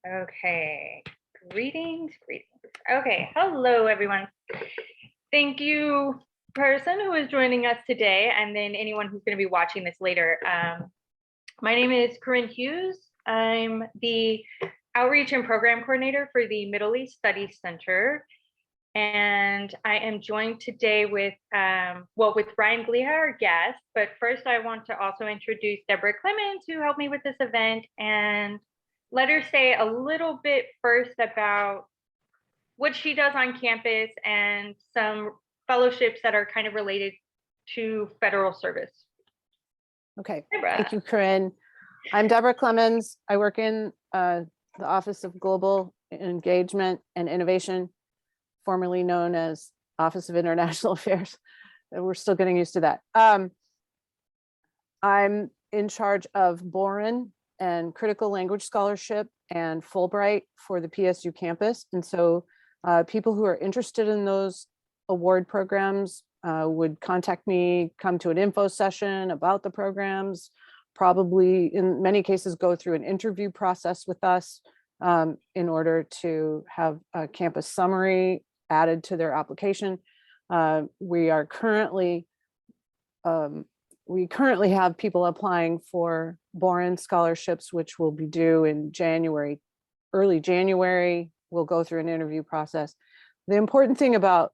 Okay, greetings. Okay, hello everyone. Thank you, person who is joining us today, and then anyone who's going to be watching this later. My name is Corinne Hughes. I'm the Outreach and Program Coordinator for the Middle East Studies Center. And I am joined today with, with Ryan Gliha, our guest. But first, I want to also introduce Deborah Clemens, who helped me with this event, and let her say a little bit first about what she does on campus and some fellowships that are kind of related to federal service. Okay, Deborah. Thank you, Corinne. I'm Deborah Clemens. I work in the Office of Global Engagement and Innovation, formerly known as Office of International Affairs. We're still getting used to that. I'm in charge of Boren and Critical Language Scholarship and Fulbright for the PSU campus. And so people who are interested in those award programs would contact me, come to an info session about the programs, probably in many cases go through an interview process with us in order to have a campus summary added to their application. We currently have people applying for Boren scholarships, which will be due in January, early January. We'll go through an interview process. The important thing about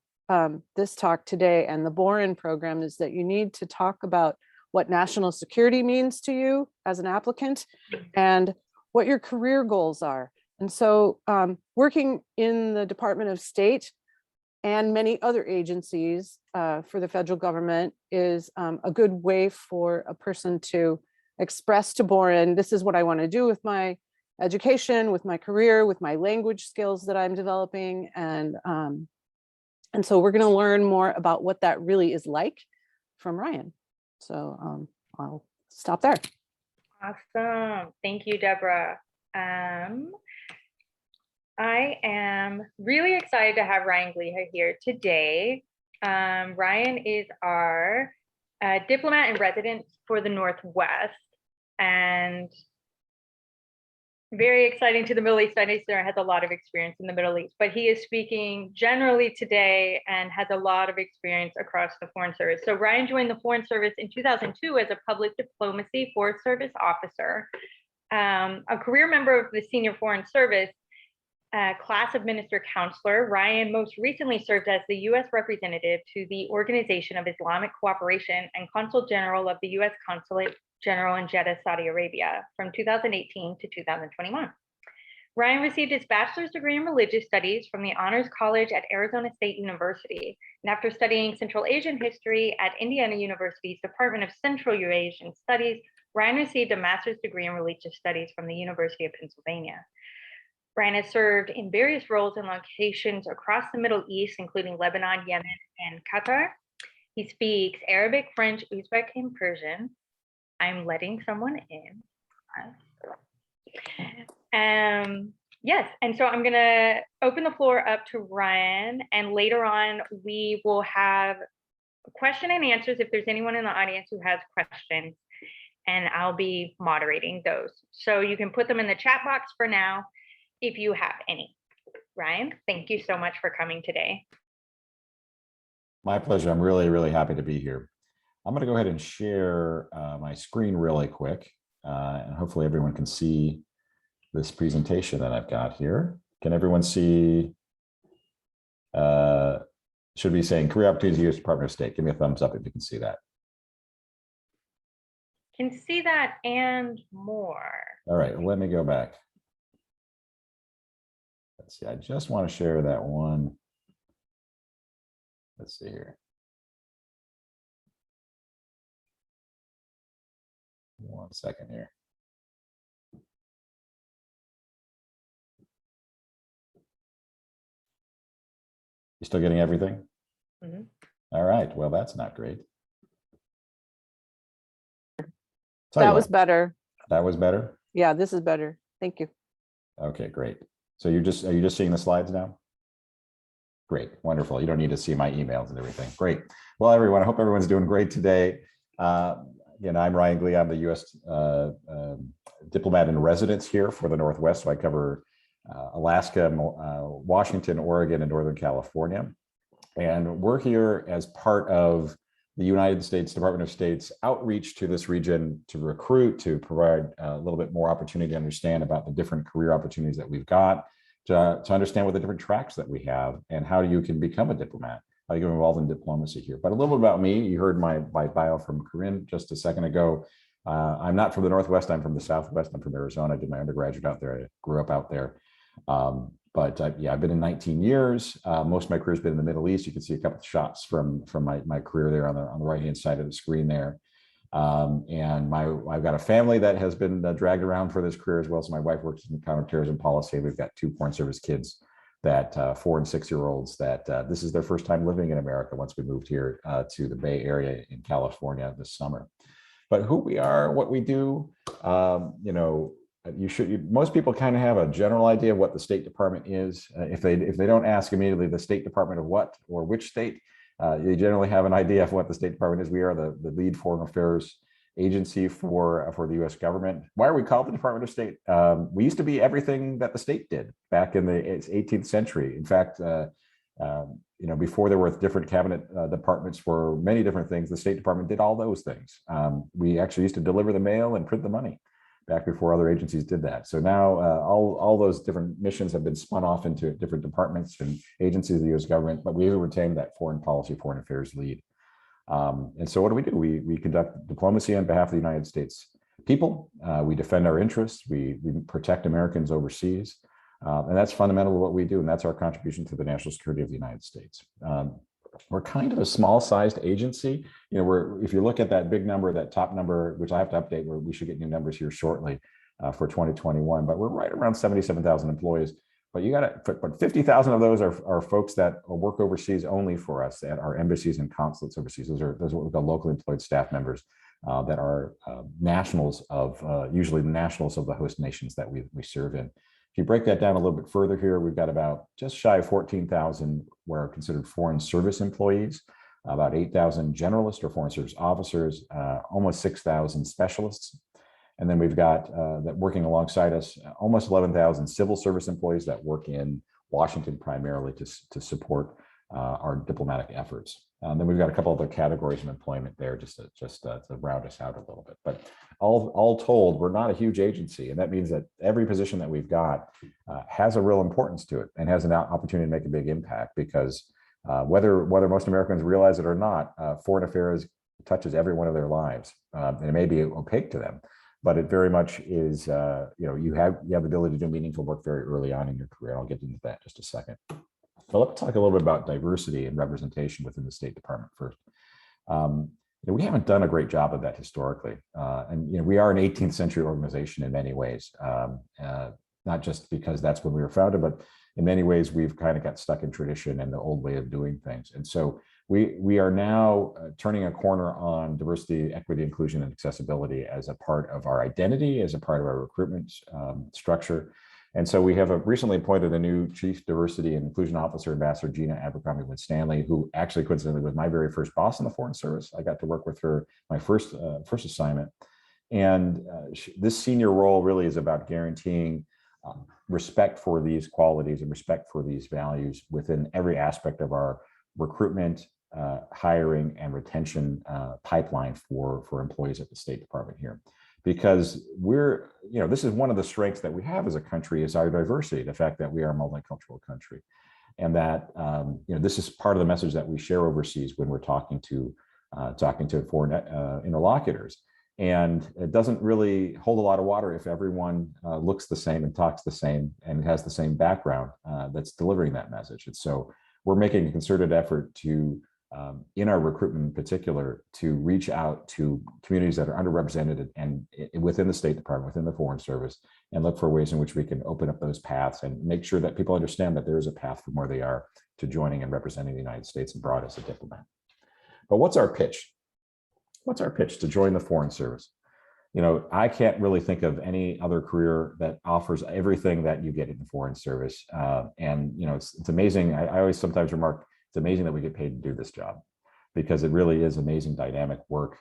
this talk today and the Boren program is that you need to talk about what national security means to you as an applicant and what your career goals are. And so working in the Department of State and many other agencies for the federal government is a good way for a person to express to Boren, this is what I want to do with my education, with my career, with my language skills that I'm developing. And so we're going to learn more about what that really is like from Ryan. So I'll stop there. Awesome. Thank you, Deborah. I am really excited to have Ryan Gliha here today. Ryan is our diplomat in residence for the Northwest, and very exciting to the Middle East Studies Center, has a lot of experience in the Middle East, but he is speaking generally today and has a lot of experience across the Foreign Service. So Ryan joined the Foreign Service in 2002 as a public diplomacy Foreign Service officer, a career member of the Senior Foreign Service, class of Minister Counselor. Ryan most recently served as the U.S. representative to the Organization of Islamic Cooperation and Consul General of the U.S. Consulate General in Jeddah, Saudi Arabia from 2018 to 2021. Ryan received his bachelor's degree in religious studies from the Honors College at Arizona State University. And after studying Central Asian history at Indiana University's Department of Central Eurasian Studies, Ryan received a master's degree in religious studies from the University of Pennsylvania. Ryan has served in various roles and locations across the Middle East, including Lebanon, Yemen, and Qatar. He speaks Arabic, French, Uzbek, and Persian. I'm letting someone in. Yes, and so I'm gonna open the floor up to Ryan, and later on we will have question and answers if there's anyone in the audience who has questions, and I'll be moderating those. So you can put them in the chat box for now if you have any. Ryan, thank you so much for coming today. My pleasure. I'm really, really happy to be here. I'm going to go ahead and share my screen really quick, and hopefully everyone can see this presentation that I've got here. Can everyone see? Should be saying career opportunities, U.S. Department of State. Give me a thumbs up if you can see that. Can see that and more. All right, let me go back. Let's see, I just want to share that one. Let's see here. One second here. You still getting everything? Mm-hmm. All right, well, that's not great. That was better. That was better? Yeah, this is better. Thank you. Okay, great. So are you just seeing the slides now? Great, wonderful. You don't need to see my emails and everything. Great. Well, everyone, I hope everyone's doing great today. Again, I'm Ryan Gliha. I'm the U.S. Diplomat in residence here for the Northwest. So I cover Alaska, Washington, Oregon, and Northern California. And we're here as part of the United States Department of State's outreach to this region to recruit, to provide a little bit more opportunity to understand about the different career opportunities that we've got, to understand what the different tracks that we have and how you can become a diplomat, how you get involved in diplomacy here. But a little bit about me, you heard my bio from Corinne just a second ago. I'm not from the Northwest, I'm from the Southwest. I'm from Arizona. I did my undergraduate out there. I grew up out there. Yeah, I've been in 19 years. Most of my career has been in the Middle East. You can see a couple of shots from my career there on the right-hand side of the screen there. And I've got a family that has been dragged around for this career as well. So my wife works in counterterrorism policy. We've got 2 Foreign Service kids, that 4- and 6-year-olds that this is their first time living in America once we moved here to the Bay Area in California this summer. But who we are, what we do, most people kind of have a general idea of what the State Department is. If they don't ask immediately the State Department of what or which state, you generally have an idea of what the State Department is. We are the lead foreign affairs agency for the U.S. government. Why are we called the Department of State? We used to be everything that the state did back in the 18th century. In fact, before there were different cabinet departments for many different things, the State Department did all those things. We actually used to deliver the mail and print the money back before other agencies did that. So now all those different missions have been spun off into different departments and agencies of the U.S. government, but we retain that foreign policy, foreign affairs lead. And so what do? We conduct diplomacy on behalf of the United States people. We defend our interests. We protect Americans overseas. And that's fundamental to what we do. And that's our contribution to the national security of the United States. We're kind of a small-sized agency. If you look at that big number, that top number, which I have to update, where we should get new numbers here shortly for 2021, but we're right around 77,000 employees. But 50,000 of those are folks that work overseas only for us at our embassies and consulates overseas. Those are what we call locally employed staff members that are nationals of usually the nationals of the host nations that we serve in. If you break that down a little bit further here, we've got about just shy of 14,000 where are considered foreign service employees, about 8,000 generalists or foreign service officers, almost 6,000 specialists. And then we've got that working alongside us, almost 11,000 civil service employees that work in Washington primarily to support our diplomatic efforts. Then we've got a couple other categories of employment there just to round us out a little bit. But all told, we're not a huge agency. And that means that every position that we've got has a real importance to it and has an opportunity to make a big impact because whether most Americans realize it or not, foreign affairs touches every one of their lives. And it may be opaque to them, but it very much is, you have the ability to do meaningful work very early on in your career. I'll get into that in just a second. So let's talk a little bit about diversity and representation within the State Department first. We haven't done a great job of that historically. And we are an 18th century organization in many ways, not just because that's when we were founded, but in many ways we've kind of got stuck in tradition and the old way of doing things. And so we are now turning a corner on diversity, equity, inclusion, and accessibility as a part of our identity, as a part of our recruitment structure. And so we have recently appointed a new Chief Diversity and Inclusion Officer, Ambassador Gina Abercrombie-Wood-Stanley, who actually coincidentally was my very first boss in the Foreign Service. I got to work with her my first assignment. And this senior role really is about guaranteeing respect for these qualities and respect for these values within every aspect of our recruitment, hiring, and retention pipeline for employees at the State Department here. Because this is one of the strengths that we have as a country is our diversity, the fact that we are a multicultural country. And that, this is part of the message that we share overseas when we're talking to foreign interlocutors. And it doesn't really hold a lot of water if everyone looks the same and talks the same and has the same background that's delivering that message. And so we're making a concerted effort to, in our recruitment in particular, to reach out to communities that are underrepresented and within the State Department, within the Foreign Service, and look for ways in which we can open up those paths and make sure that people understand that there is a path from where they are to joining and representing the United States abroad as a diplomat. But what's our pitch? What's our pitch to join the Foreign Service? I can't really think of any other career that offers everything that you get in the Foreign Service. It's amazing. I always sometimes remark, it's amazing that we get paid to do this job because it really is amazing dynamic work.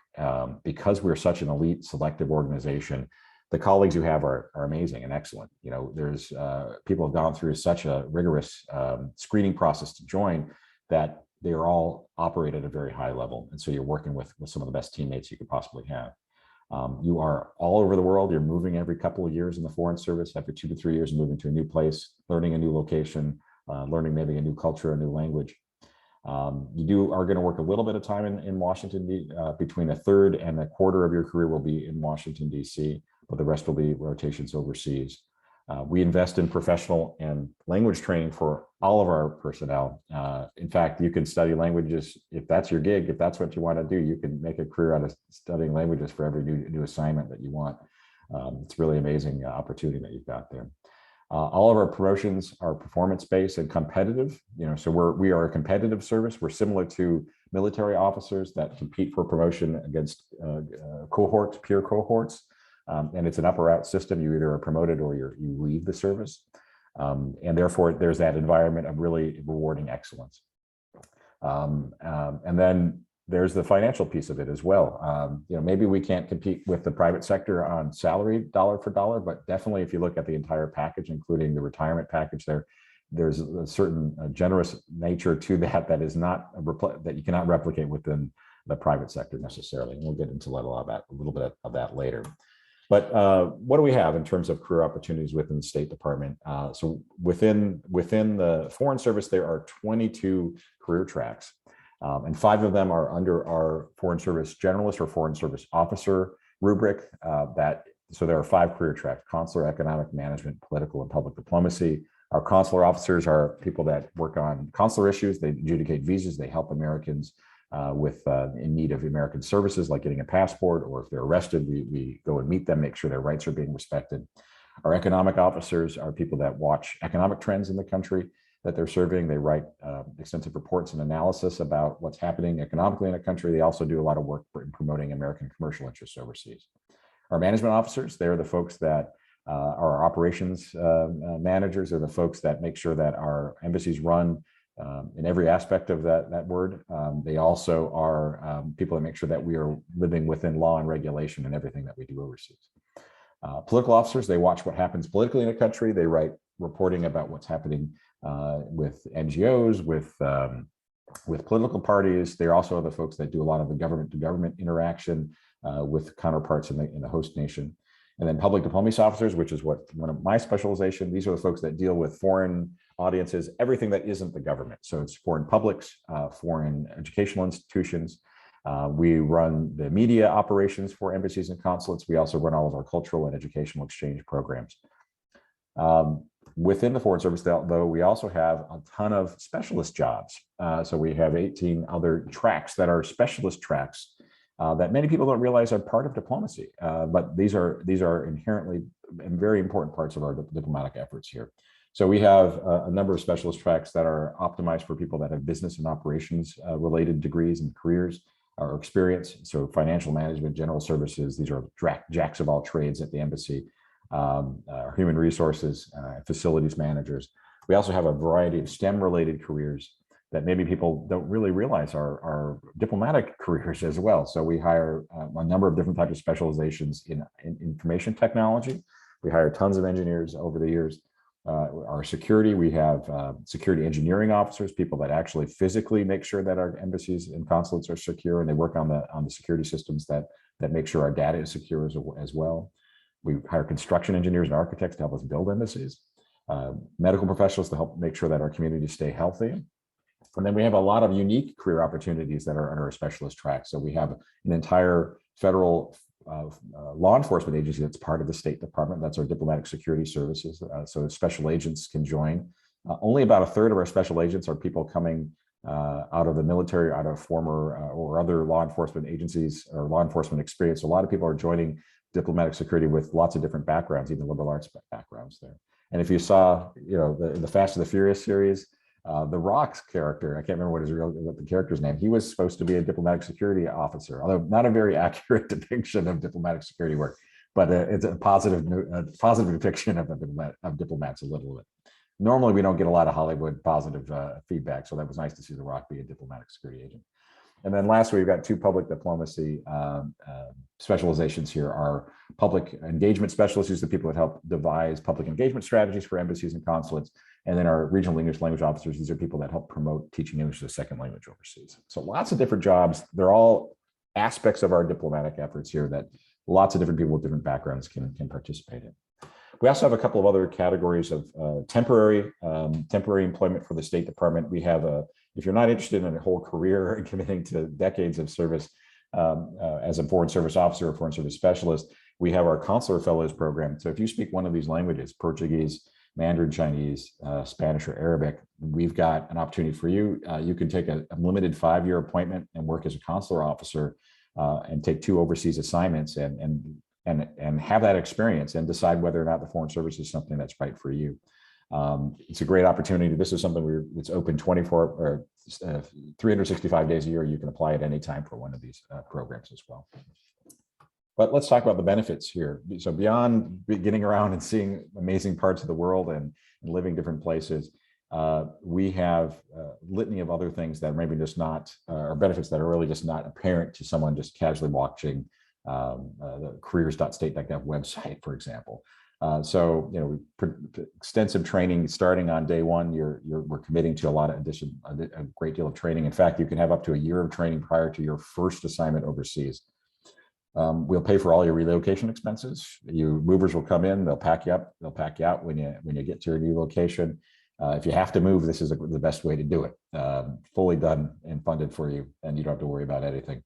Because we're such an elite selective organization, the colleagues you have are amazing and excellent. You know, there's people have gone through such a rigorous screening process to join that they are all operate at a very high level. And so you're working with some of the best teammates you could possibly have. You are all over the world. You're moving every couple of years in the Foreign Service, after 2 to 3 years, moving to a new place, learning a new location, learning maybe a new culture, a new language. You are going to work a little bit of time in Washington, between a third and a quarter of your career will be in Washington, D.C., but the rest will be rotations overseas. We invest in professional and language training for all of our personnel. In fact, you can study languages if that's your gig, if that's what you want to do. You can make a career out of studying languages for every new assignment that you want. It's really amazing opportunity that you've got there. All of our promotions are performance-based and competitive. You know, so we are a competitive service. We're similar to military officers that compete for promotion against cohorts, peer cohorts. And it's an up or out system. You either are promoted or you leave the service. And therefore, there's that environment of really rewarding excellence. And then there's the financial piece of it as well. You know, maybe we can't compete with the private sector on salary dollar for dollar, but definitely if you look at the entire package, including the retirement package there's a certain generous nature to that is not that you cannot replicate within the private sector necessarily. And we'll get into a little bit of that later. But what do we have in terms of career opportunities within the State Department? So within the Foreign Service, there are 22 career tracks, and 5 of them are under our Foreign Service Generalist or Foreign Service Officer rubric. So there are 5 career tracks: consular, economic management, political, and public diplomacy. Our consular officers are people that work on consular issues. They adjudicate visas. They help Americans in need of American services, like getting a passport, or if they're arrested, we go and meet them, make sure their rights are being respected. Our economic officers are people that watch economic trends in the country that they're serving. They write extensive reports and analysis about what's happening economically in a country. They also do a lot of work in promoting American commercial interests overseas. Our management officers, they're the folks that are our operations managers. They're the folks that make sure that our embassies run in every aspect of that word. They also are people that make sure that we are living within law and regulation in everything that we do overseas. Political officers, they watch what happens politically in a country. They write reporting about what's happening with NGOs, with political parties. They're also the folks that do a lot of the government-to-government interaction with counterparts in the host nation. And then public diplomacy officers, which is one of my specialization. These are the folks that deal with foreign audiences, everything that isn't the government. So it's foreign publics, foreign educational institutions. We run the media operations for embassies and consulates. We also run all of our cultural and educational exchange programs. Within the Foreign Service, though, we also have a ton of specialist jobs. So we have 18 other tracks that are specialist tracks that many people don't realize are part of diplomacy. But these are inherently and very important parts of our diplomatic efforts here. So we have a number of specialist tracks that are optimized for people that have business and operations related degrees and careers or experience. So financial management, general services, these are jacks of all trades at the embassy, human resources, facilities managers. We also have a variety of STEM related careers that maybe people don't really realize are diplomatic careers as well. So we hire a number of different types of specializations in information technology. We hire tons of engineers over the years. Our security, we have security engineering officers, people that actually physically make sure that our embassies and consulates are secure, and they work on the security systems that make sure our data is secure as well. We hire construction engineers and architects to help us build embassies, medical professionals to help make sure that our communities stay healthy. And then we have a lot of unique career opportunities that are under a specialist track. So we have an entire federal law enforcement agency that's part of the State Department. That's our diplomatic security services. So special agents can join. Only about a third of our special agents are people coming out of the military, out of former or other law enforcement agencies or law enforcement experience. So a lot of people are joining diplomatic security with lots of different backgrounds, even liberal arts backgrounds there. And if you saw, the Fast and the Furious series, the Rock's character, I can't remember what the character's name. He was supposed to be a diplomatic security officer, although not a very accurate depiction of diplomatic security work, but it's a positive depiction of diplomats a little bit. Normally, we don't get a lot of Hollywood positive feedback, so that was nice to see The Rock be a diplomatic security agent. And then lastly, we've got two public diplomacy specializations here. Our public engagement specialists, who's the people that help devise public engagement strategies for embassies and consulates. And then our regional English language officers, these are people that help promote teaching English as a second language overseas. So lots of different jobs. They're all aspects of our diplomatic efforts here that lots of different people with different backgrounds can participate in. We also have a couple of other categories of temporary employment for the State Department. We have if you're not interested in a whole career and committing to decades of service as a foreign service officer or foreign service specialist, we have our Consular Fellows program. So if you speak one of these languages, Portuguese, Mandarin Chinese, Spanish, or Arabic, we've got an opportunity for you. You can take a limited 5-year appointment and work as a consular officer and take 2 overseas assignments and have that experience and decide whether or not the Foreign Service is something that's right for you. It's a great opportunity. This is something it's open 365 days a year. You can apply at any time for one of these programs as well. But let's talk about the benefits here. So beyond getting around and seeing amazing parts of the world and living different places, we have a litany of other things that maybe just not, or benefits that are really just not apparent to someone just casually watching the careers.state.gov website, for example. So, extensive training starting on day one. We're committing to a great deal of training. In fact, you can have up to a year of training prior to your first assignment overseas. We'll pay for all your relocation expenses. Your movers will come in, they'll pack you up, they'll pack you out when you get to your new location. If you have to move, this is the best way to do it. Fully done and funded for you, and you don't have to worry about anything.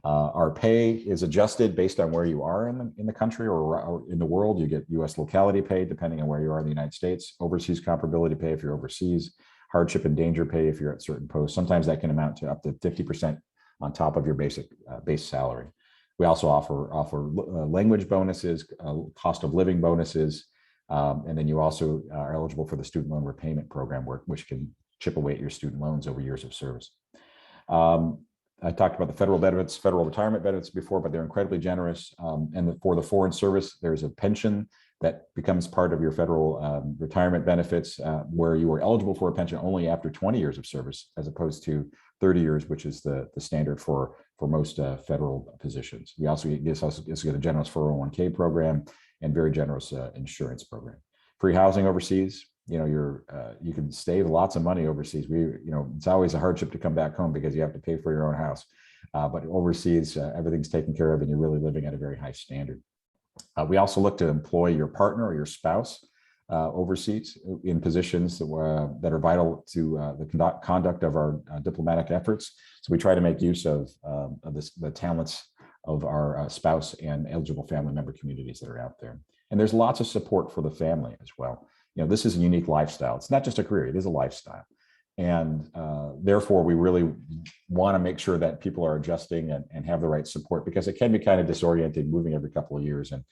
Our pay is adjusted based on where you are in the country or in the world. You get U.S. locality pay depending on where you are in the United States, overseas comparability pay if you're overseas, hardship and danger pay if you're at certain posts. Sometimes that can amount to up to 50% on top of your basic base salary. We also offer language bonuses, cost of living bonuses, and then you also are eligible for the student loan repayment program, which can chip away at your student loans over years of service. I talked about the federal benefits, federal retirement benefits before, but they're incredibly generous. And for the Foreign Service, there's a pension that becomes part of your federal retirement benefits, where you are eligible for a pension only after 20 years of service, as opposed to 30 years, which is the standard for most federal positions. We also get a generous 401k program and very generous insurance program. Free housing overseas. You can save lots of money overseas. It's always a hardship to come back home because you have to pay for your own house. But overseas, everything's taken care of and you're really living at a very high standard. We also look to employ your partner or your spouse overseas in positions that are vital to the conduct of our diplomatic efforts. So we try to make use of the talents of our spouse and eligible family member communities that are out there. And there's lots of support for the family as well. This is a unique lifestyle. It's not just a career, it is a lifestyle. And therefore, we really want to make sure that people are adjusting and have the right support, because it can be kind of disorienting moving every couple of years and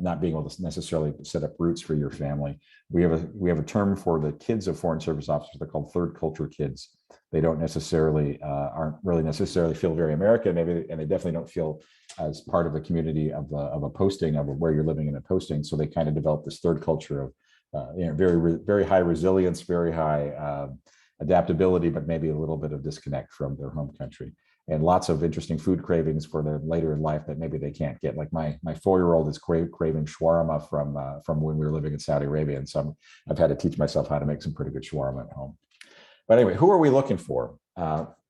not being able to necessarily set up roots for your family. We have a term for the kids of Foreign Service officers. They're called third culture kids. They don't necessarily aren't really necessarily feel very American, maybe, and they definitely don't feel as part of a community of a posting of where you're living in a posting. So they kind of develop this third culture of very high resilience, very high adaptability, but maybe a little bit of disconnect from their home country, and lots of interesting food cravings for them later in life that maybe they can't get. Like my 4-year-old is craving shawarma from when we were living in Saudi Arabia, and so I've had to teach myself how to make some pretty good shawarma at home. But anyway, who are we looking for?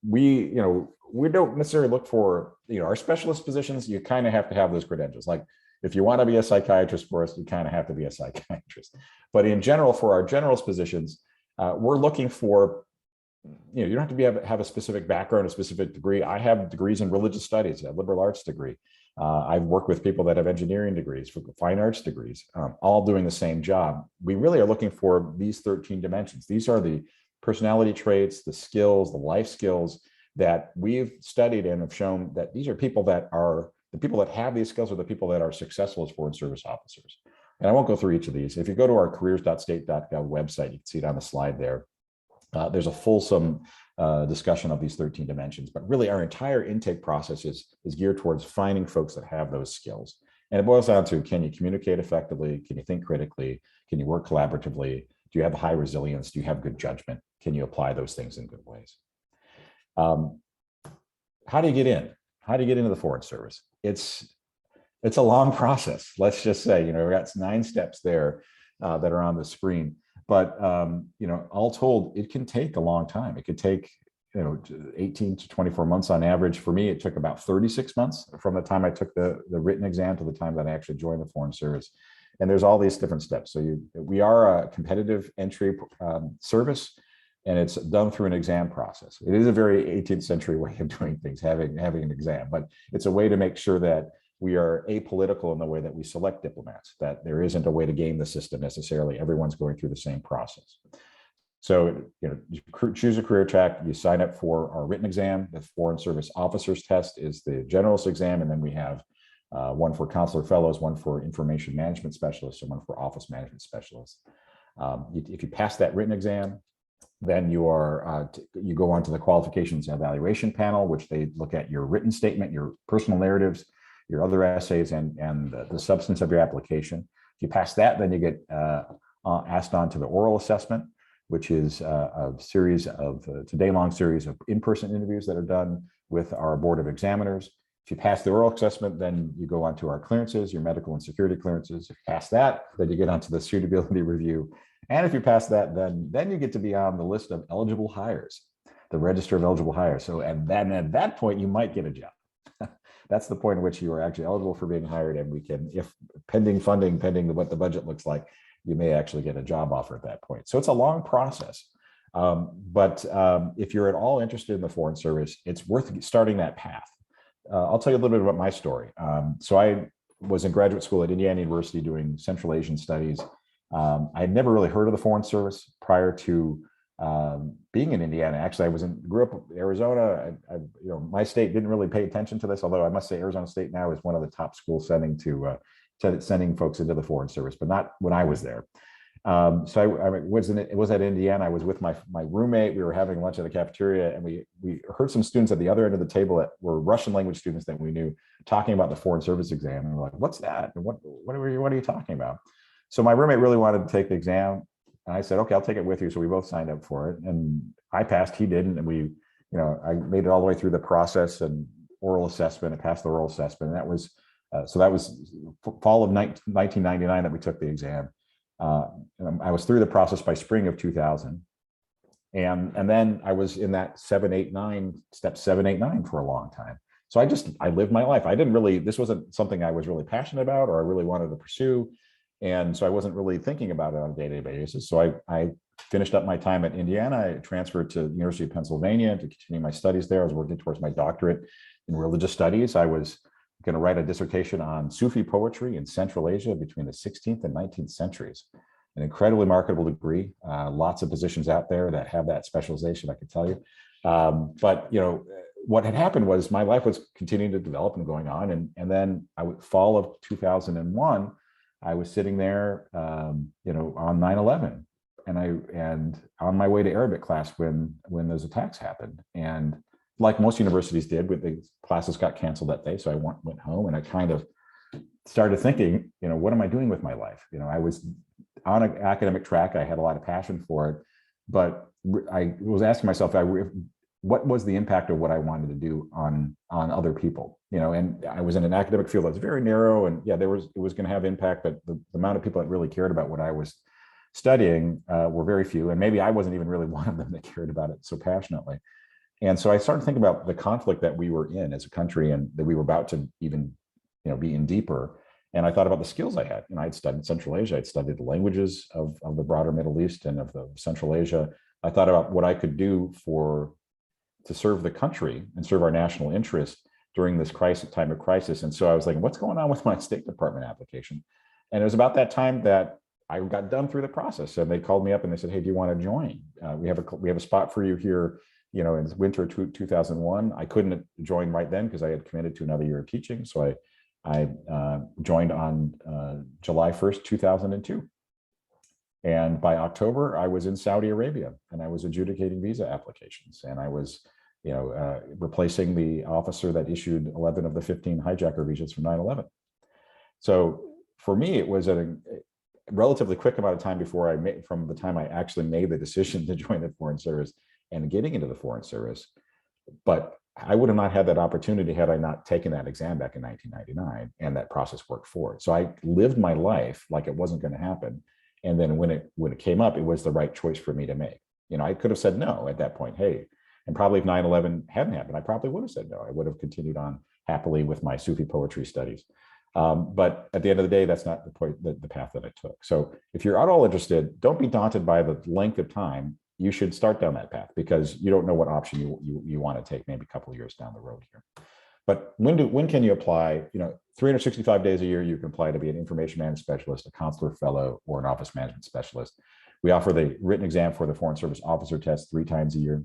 We don't necessarily look for our specialist positions. You kind of have to have those credentials. Like, if you want to be a psychiatrist for us, you kind of have to be a psychiatrist. But in general, for our generalist positions, we're looking for, you don't have to have a specific background, a specific degree. I have degrees in religious studies, a liberal arts degree. I've worked with people that have engineering degrees, fine arts degrees, all doing the same job. We really are looking for these 13 dimensions. These are the personality traits, the skills, the life skills that we've studied and have shown that these are people that are the people that have these skills are the people that are successful as Foreign Service officers. And I won't go through each of these. If you go to our careers.state.gov website, you can see it on the slide there. There's a fulsome discussion of these 13 dimensions, but really our entire intake process is geared towards finding folks that have those skills. And it boils down to, can you communicate effectively? Can you think critically? Can you work collaboratively? Do you have high resilience? Do you have good judgment? Can you apply those things in good ways? how do you get in? How do you get into the Foreign Service? It's a long process. Let's just say, we've got 9 steps there that are on the screen. But all told, it can take a long time. It could take 18 to 24 months on average. For me, it took about 36 months from the time I took the written exam to the time that I actually joined the Foreign Service. And there's all these different steps. So we are a competitive entry service, and it's done through an exam process. It is a very 18th century way of doing things, having an exam, but it's a way to make sure that we are apolitical in the way that we select diplomats, that there isn't a way to game the system necessarily. Everyone's going through the same process. So, you choose a career track, you sign up for our written exam. The Foreign Service Officers Test is the generalist exam, and then we have one for consular fellows, one for information management specialists, and one for office management specialists. If you pass that written exam, then you go on to the qualifications evaluation panel, which they look at your written statement, your personal narratives, your other essays, and the substance of your application. If you pass that, then you get asked on to the oral assessment, which is a day-long series of in-person interviews that are done with our board of examiners. If you pass the oral assessment, then you go on to our clearances, your medical and security clearances. If you pass that, then you get onto the suitability review. And if you pass that, then you get to be on the list of eligible hires, the register of eligible hires. So, and then at that point, you might get a job. That's the point at which you are actually eligible for being hired. And we can, if pending funding, pending what the budget looks like, you may actually get a job offer at that point. So it's a long process. But if you're at all interested in the Foreign Service, it's worth starting that path. I'll tell you a little bit about my story. So I was in graduate school at Indiana University doing Central Asian studies. I had never really heard of the Foreign Service prior to being in Indiana. Actually, grew up in Arizona. My state didn't really pay attention to this, although I must say Arizona State now is one of the top schools sending folks into the Foreign Service, but not when I was there. So I was at Indiana. I was with my roommate. We were having lunch at the cafeteria, and we heard some students at the other end of the table that were Russian language students that we knew talking about the Foreign Service exam. And we're like, "What's that? And what are you talking about?" So my roommate really wanted to take the exam, and I said, "Okay, I'll take it with you." So we both signed up for it, and I passed. He didn't, and I made it all the way through the process and oral assessment. I passed the oral assessment, and that was fall of 1999 that we took the exam. I was through the process by spring of 2000. And then I was in that step 7, 8, 9 for a long time. So I lived my life. This wasn't something I was really passionate about or I really wanted to pursue. And so I wasn't really thinking about it on a day-to-day basis. So I finished up my time at Indiana. I transferred to the University of Pennsylvania to continue my studies there. I was working towards my doctorate in religious studies. I was going to write a dissertation on Sufi poetry in Central Asia between the 16th and 19th centuries. An incredibly marketable degree. Lots of positions out there that have that specialization, I can tell you. But what had happened was my life was continuing to develop and going on. And then fall of 2001, I was sitting there, on 9/11, and on my way to Arabic class when those attacks happened. And like most universities did, the classes got canceled that day. So I went home, and I kind of started thinking, what am I doing with my life? I was on an academic track. I had a lot of passion for it, but I was asking myself, what was the impact of what I wanted to do on other people? And I was in an academic field that's very narrow, and it was going to have impact, but the amount of people that really cared about what I was studying were very few, and maybe I wasn't even really one of them that cared about it so passionately. And so I started thinking about the conflict that we were in as a country, and that we were about to even, be in deeper. And I thought about the skills I had. I'd studied Central Asia. I'd studied the languages of the broader Middle East and of the Central Asia. I thought about what I could do to serve the country and serve our national interest during this time of crisis. And so I was like, what's going on with my State Department application? And it was about that time that I got done through the process, and they called me up and they said, "Hey, do you want to join? We have a spot for you here." In winter 2001, I couldn't join right then because I had committed to another year of teaching. So I joined on July 1st, 2002. And by October, I was in Saudi Arabia, and I was adjudicating visa applications. And I was, replacing the officer that issued 11 of the 15 hijacker visas from 9/11. So for me, it was a relatively quick amount of time from the time I actually made the decision to join the Foreign Service and getting into the Foreign Service. But I would have not had that opportunity had I not taken that exam back in 1999 and that process worked forward. So I lived my life like it wasn't going to happen. And then when it came up, it was the right choice for me to make. I could have said no at that point. Hey, and probably if 9/11 hadn't happened, I probably would have said no. I would have continued on happily with my Sufi poetry studies. But at the end of the day, that's not the path that I took. So if you're at all interested, don't be daunted by the length of time. You should start down that path because you don't know what option you want to take maybe a couple of years down the road here. But when can you apply? 365 days a year, you can apply to be an information management specialist, a consular fellow, or an office management specialist. We offer the written exam for the Foreign Service Officer test 3 times a year.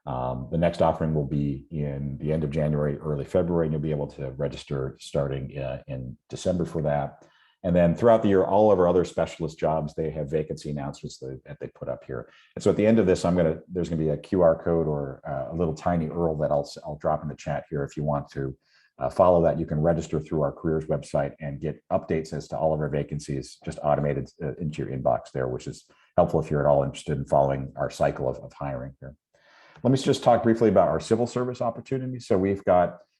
The next offering will be in the end of January, early February, and you'll be able to register starting in December for that. And then throughout the year, all of our other specialist jobs, they have vacancy announcements that they put up here. And so at the end of this, there's going to be a QR code or a little tiny URL that I'll drop in the chat here. If you want to follow that, you can register through our careers website and get updates as to all of our vacancies just automated into your inbox there, which is helpful if you're at all interested in following our cycle of hiring here. Let me just talk briefly about our civil service opportunities. So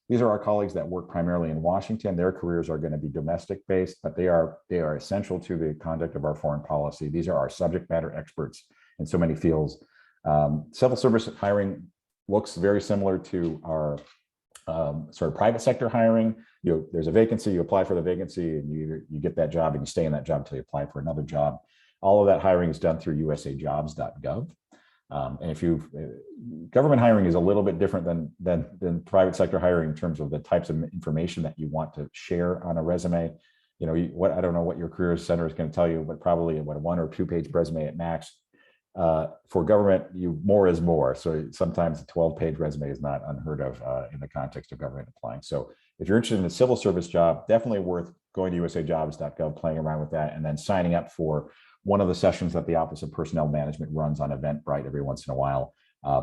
these are our colleagues that work primarily in Washington. Their careers are going to be domestic based, but they are essential to the conduct of our foreign policy. These are our subject matter experts in so many fields. Civil service hiring looks very similar to our sort of private sector hiring. There's a vacancy, you apply for the vacancy, and you get that job, and you stay in that job until you apply for another job. All of that hiring is done through usajobs.gov. And government hiring is a little bit different than private sector hiring in terms of the types of information that you want to share on a resume. I don't know what your career center is going to tell you, but probably a 1 or 2 page resume at max. For government, more is more. So sometimes a 12-page resume is not unheard of in the context of government applying. So if you're interested in a civil service job, definitely worth going to usajobs.gov, playing around with that, and then signing up for one of the sessions that the Office of Personnel Management runs on Eventbrite every once in a while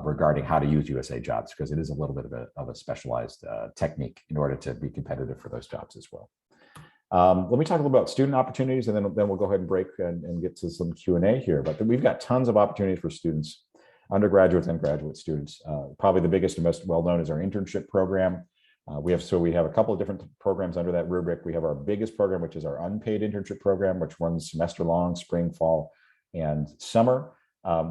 regarding how to use USA Jobs, because it is a little bit of a specialized technique in order to be competitive for those jobs as well. Let me talk a little about student opportunities, and then we'll go ahead and break and get to some Q&A here. But we've got tons of opportunities for students, undergraduates and graduate students. Probably the biggest and most well-known is our internship program. We have a couple of different programs under that rubric. We have our biggest program, which is our unpaid internship program, which runs semester long, spring, fall, and summer.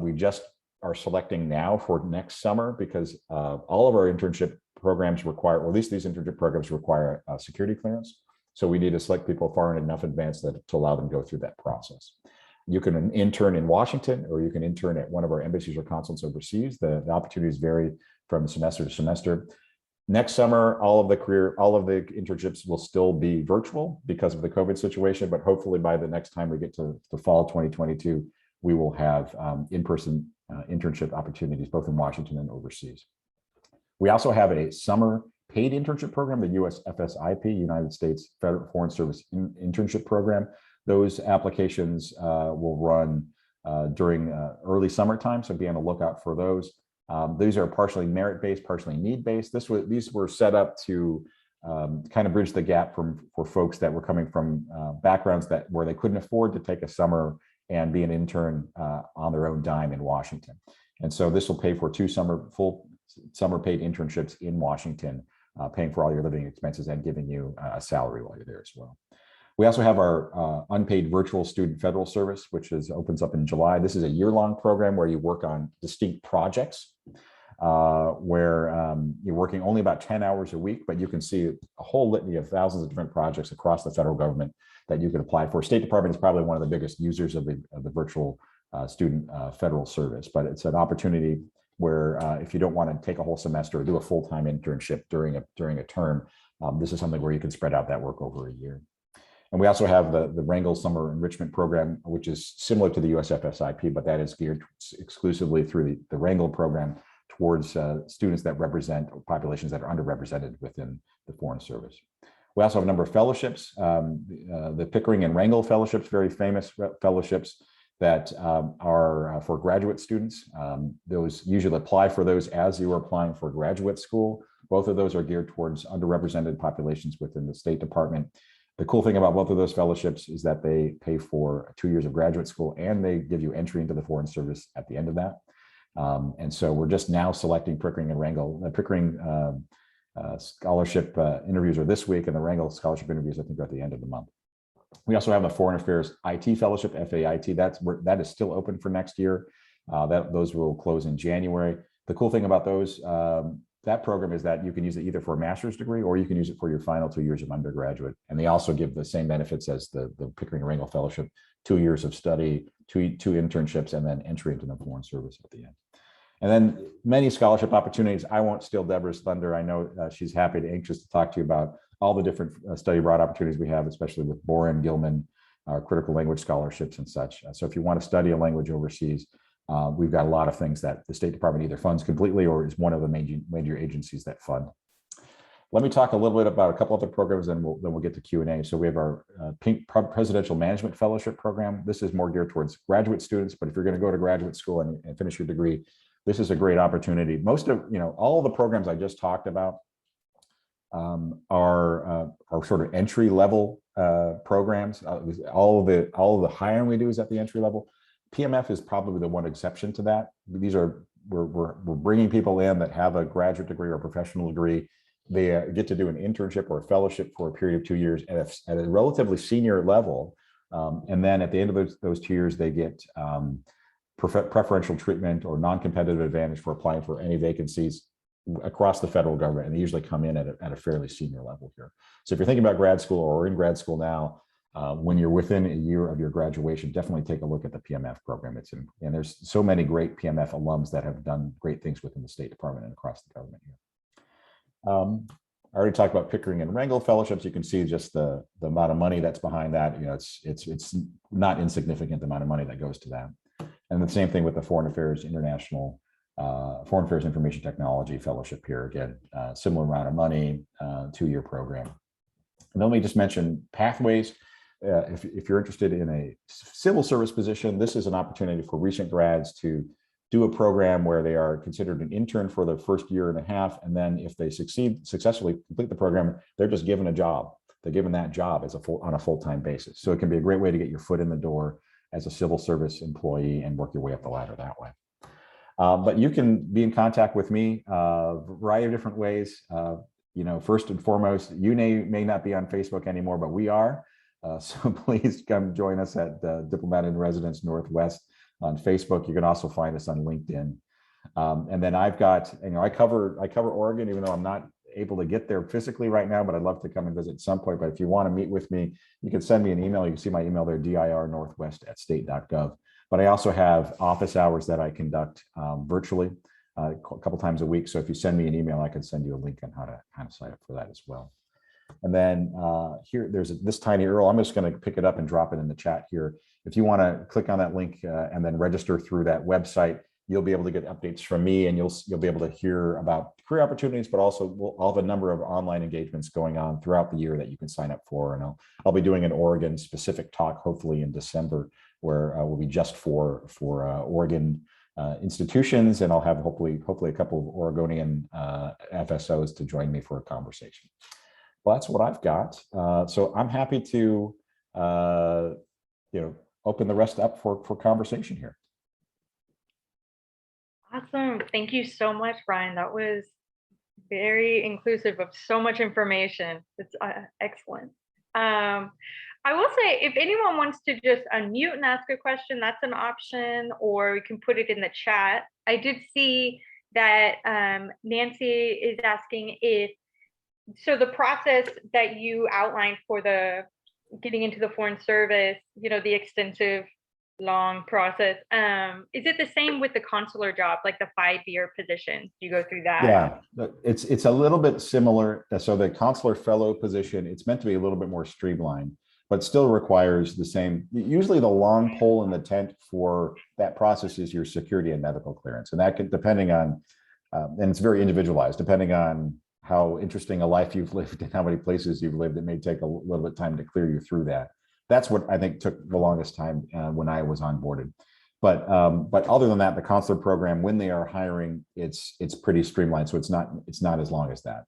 We just are selecting now for next summer because all of our internship programs require, or at least these internship programs require security clearance. So we need to select people far in enough advance to allow them to go through that process. You can intern in Washington, or you can intern at one of our embassies or consulates overseas. The opportunities vary from semester to semester. Next summer, all of the internships will still be virtual because of the COVID situation, but hopefully by the next time we get to the fall 2022, we will have in-person internship opportunities both in Washington and overseas. We also have a summer paid internship program, the USFSIP, United States Federal Foreign Service Internship Program. Those applications will run during early summertime, so be on the lookout for those. These are partially merit-based, partially need-based. These were set up to kind of bridge the gap for folks that were coming from backgrounds where they couldn't afford to take a summer and be an intern on their own dime in Washington. And so this will pay for 2 full summer paid internships in Washington, paying for all your living expenses and giving you a salary while you're there as well. We also have our unpaid virtual student federal service, which opens up in July. This is a year-long program where you work on distinct projects, where you're working only about 10 hours a week, but you can see a whole litany of thousands of different projects across the federal government that you can apply for. State Department is probably one of the biggest users of the virtual student federal service, but it's an opportunity where if you don't want to take a whole semester or do a full-time internship during a term, this is something where you can spread out that work over a year. And we also have the Wrangell Summer Enrichment Program, which is similar to the USFSIP, but that is geared exclusively through the Wrangell program towards students that represent populations that are underrepresented within the Foreign Service. We also have a number of fellowships, the Pickering and Wrangell fellowships, very famous fellowships that are for graduate students. Those usually apply for those as you are applying for graduate school. Both of those are geared towards underrepresented populations within the State Department. The cool thing about both of those fellowships is that they pay for 2 years of graduate school and they give you entry into the Foreign Service at the end of that. And so we're just now selecting Pickering and Wrangel. The Pickering scholarship interviews are this week, and the Wrangel scholarship interviews, I think, are at the end of the month. We also have a Foreign Affairs IT Fellowship, FAIT. That is still open for next year. Those will close in January. The cool thing about those, that program is that you can use it either for a master's degree or you can use it for your final 2 years of undergraduate. And they also give the same benefits as the Pickering and Wrangel Fellowship, 2 years of study, two internships, and then entry into the Foreign Service at the end. And then many scholarship opportunities. I won't steal Deborah's thunder. I know she's anxious to talk to you about all the different study abroad opportunities we have, especially with Boren, Gilman, critical language scholarships and such. So if you want to study a language overseas, we've got a lot of things that the State Department either funds completely or is one of the major agencies that fund. Let me talk a little bit about a couple other programs, and then we'll get to Q&A. So we have our Pink Presidential Management Fellowship Program. This is more geared towards graduate students, but if you're going to go to graduate school and finish your degree, this is a great opportunity. Most of, all of the programs I just talked about are sort of entry level programs. All of the hiring we do is at the entry level. PMF is probably the one exception to that. We're bringing people in that have a graduate degree or a professional degree. They get to do an internship or a fellowship for a period of 2 years at a relatively senior level. And then at the end of those 2 years, they get preferential treatment or non-competitive advantage for applying for any vacancies across the federal government. And they usually come in at a fairly senior level here. So if you're thinking about grad school or in grad school now, when you're within a year of your graduation, definitely take a look at the PMF program. And there's so many great PMF alums that have done great things within the State Department and across the government here. I already talked about Pickering and Wrangel fellowships. You can see just the amount of money that's behind that. It's not insignificant, the amount of money that goes to that. And the same thing with the Foreign Affairs International Foreign Affairs Information Technology Fellowship here. Again, similar amount of money, 2-year program. And then let me just mention pathways. If you're interested in a civil service position, this is an opportunity for recent grads to do a program where they are considered an intern for the first year and a half. And then if they successfully complete the program, they're just given a job. They're given that job on a full-time basis. So it can be a great way to get your foot in the door as a civil service employee and work your way up the ladder that way. But you can be in contact with me a variety of different ways. First and foremost, you may not be on Facebook anymore, but we are. So please come join us at Diplomat in Residence Northwest on Facebook. You can also find us on LinkedIn. And then I've got, I cover Oregon, even though I'm not able to get there physically right now, but I'd love to come and visit at some point. But if you want to meet with me, you can send me an email. You can see my email there, dirnorthwest@state.gov. But I also have office hours that I conduct virtually a couple times a week. So if you send me an email, I can send you a link on how to sign up for that as well. And then here, there's this tiny URL. I'm just going to pick it up and drop it in the chat here. If you want to click on that link and then register through that website, you'll be able to get updates from me, and you'll be able to hear about career opportunities, but also I'll have a number of online engagements going on throughout the year that you can sign up for. And I'll be doing an Oregon specific talk, hopefully in December, where we'll be just for Oregon institutions, and I'll have hopefully a couple of Oregonian FSOs to join me for a conversation. Well, that's what I've got. So I'm happy to open the rest up for conversation here. Awesome. Thank you so much, Brian. That was very inclusive of so much information. It's excellent. I will say, if anyone wants to just unmute and ask a question, that's an option, or we can put it in the chat. I did see that Nancy is asking so the process that you outlined for the getting into the Foreign Service, the extensive, long process, is it the same with the consular job, like the 5-year position? Do you go through that? Yeah, it's a little bit similar. So the consular fellow position, it's meant to be a little bit more streamlined, but still requires the same. Usually the long pole in the tent for that process is your security and medical clearance. And that could, depending on, and it's very individualized, depending on how interesting a life you've lived and how many places you've lived, it may take a little bit of time to clear you through that. That's what I think took the longest time when I was onboarded. But other than that, the consular program, when they are hiring, it's pretty streamlined. So it's not as long as that.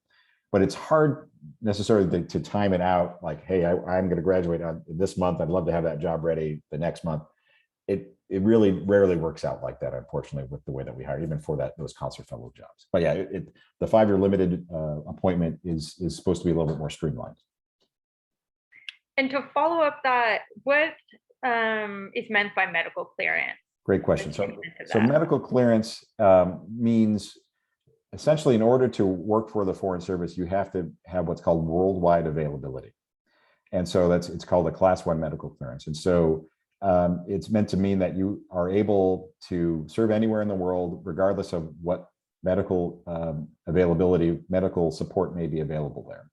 But it's hard necessarily to time it out. Like, hey, I'm going to graduate on this month. I'd love to have that job ready the next month. it really rarely works out like that, unfortunately, with the way that we hire, even for those consular fellow jobs. But yeah, the 5-year limited appointment is supposed to be a little bit more streamlined. And to follow up that, what is meant by medical clearance? Great question. So medical clearance means essentially in order to work for the Foreign Service, you have to have what's called worldwide availability. And so it's called a Class 1 medical clearance. And so it's meant to mean that you are able to serve anywhere in the world, regardless of what medical availability, medical support may be available there.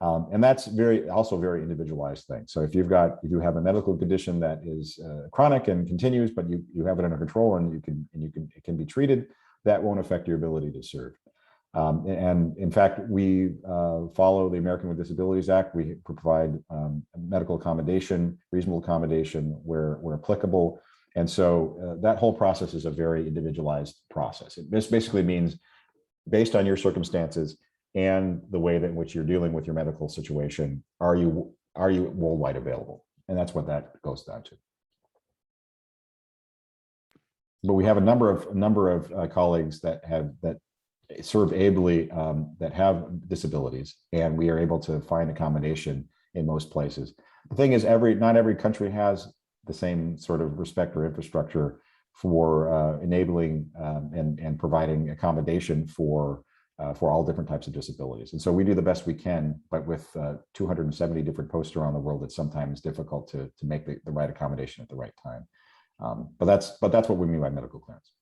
And that's also very individualized thing. So if you have a medical condition that is chronic and continues, but you have it under control and it can be treated, that won't affect your ability to serve. And in fact, we follow the American with Disabilities Act. We provide medical accommodation, reasonable accommodation where applicable. And so that whole process is a very individualized process. This basically means based on your circumstances and the way in which you're dealing with your medical situation, are you worldwide available? And that's what that goes down to. But we have a number of colleagues that serve ably that have disabilities, and we are able to find accommodation in most places. The thing is, not every country has the same sort of respect or infrastructure for enabling and providing accommodation for all different types of disabilities. And so we do the best we can, but with 270 different posts around the world, it's sometimes difficult to make the right accommodation at the right time. But that's what we mean by medical clearance.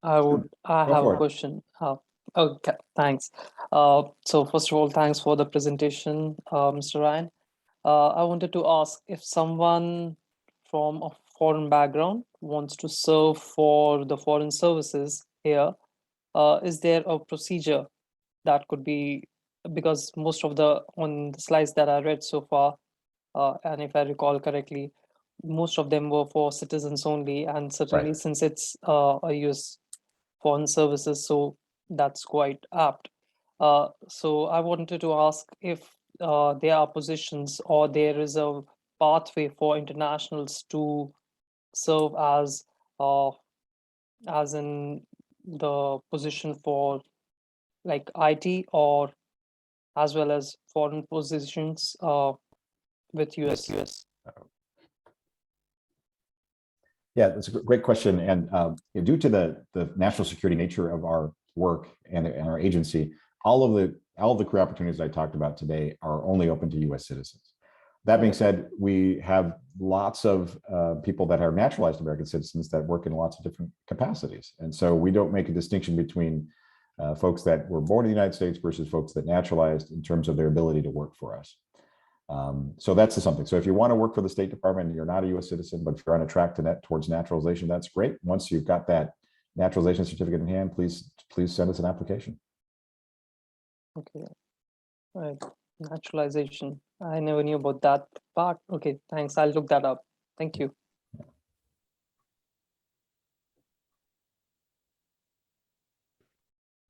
I have a question. Okay, thanks. So first of all, thanks for the presentation, Mr. Ryan. I wanted to ask if someone from a foreign background wants to serve for the foreign services here, is there a procedure that could be, because most of on the slides that I read so far, and if I recall correctly, most of them were for citizens only, and certainly since it's a US foreign services, so that's quite apt. So I wanted to ask if there are positions or there is a pathway for internationals to serve as in the position for like IT, or as well as foreign positions with US. Yeah, that's a great question. And due to the national security nature of our work and our agency, all of the career opportunities I talked about today are only open to US citizens. That being said, we have lots of people that are naturalized American citizens that work in lots of different capacities. And so we don't make a distinction between folks that were born in the United States versus folks that naturalized in terms of their ability to work for us. So that's something. So if you want to work for the State Department and you're not a US citizen, but if you're on a track towards naturalization, that's great. Once you've got that naturalization certificate in hand, please send us an application. Okay, right. Naturalization. I never knew about that part. Okay, thanks. I'll look that up. Thank you.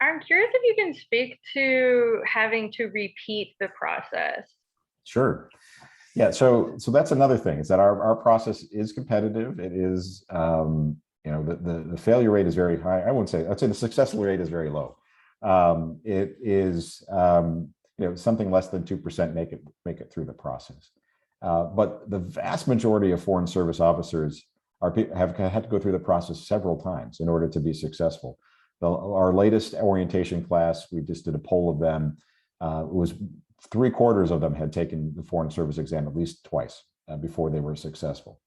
I'm curious if you can speak to having to repeat the process. Sure. Yeah, so that's another thing, is that our process is competitive. It is, the failure rate is very high. I'd say the success rate is very low. It is, something less than 2% make it through the process. But the vast majority of foreign service officers have had to go through the process several times in order to be successful. Our latest orientation class, we just did a poll of them. It was 3/4 of them had taken the foreign service exam at least twice before they were successful.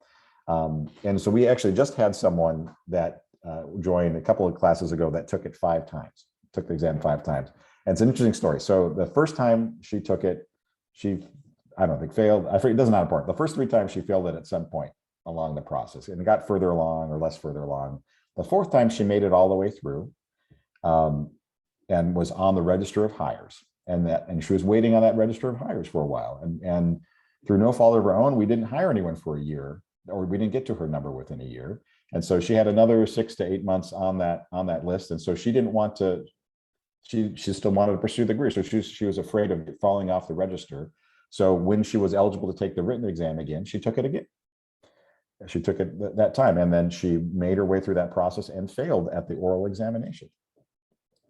And so we actually just had someone that joined a couple of classes ago that took it 5 times, took the exam 5 times. And it's an interesting story. So the first time she took it, I don't think failed. It doesn't matter important. The first 3 times she failed it at some point along the process, and it got further along or less further along. The 4th time she made it all the way through and was on the register of hires. And she was waiting on that register of hires for a while. And through no fault of her own, we didn't hire anyone for a year, or we didn't get to her number within a year. And so she had another 6 to 8 months on that list. And so she didn't want to she still wanted to pursue the career. So she was afraid of falling off the register. So when she was eligible to take the written exam again, she took it again. She took it that time, and then she made her way through that process and failed at the oral examination.